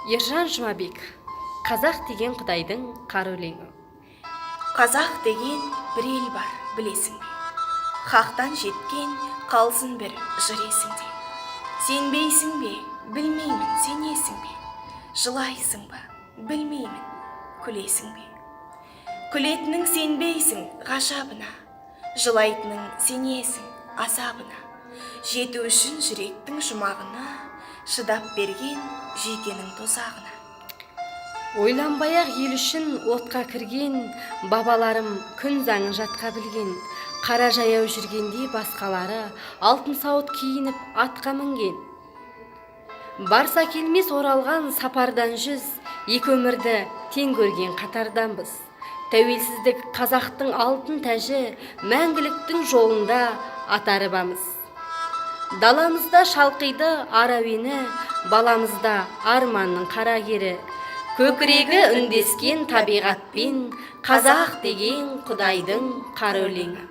Ержан Жұмабек, қазақ деген құдайдың қара өлеңі. Қазақ деген бір ел бар, білесің бе? Хақтан жеткен қалсын бір жыр есіңде. Сенбейсің бе, білмеймін, сенесің бе? Жылайсың ба, білмеймін, күлесің бе? Күлетінің сенбейсің ғажабына, жылайтының сенесің азабына. Жету үшін жүректің жұмағына, шыдап берген жекенің тозағына. Ойланбай-ақ ел үшін отқа кірген, бабаларым күн заңын жатқа білген. Қара жаяу жүргенде басқалары алтын сауыт киініп атқа мінген. Барса келмес оралған сапардан жүз, екі өмірді тең көрген қатарданбыз. Тәуелсіздік қазақтың алтын тәжі, мәңгіліктің жолында атарыбамыз. Даламызда шалқиды арауені, баламызда арманның қара кері. Көкірегі үндескен табиғатпен, қазақ деген құдайдың қара өлеңі.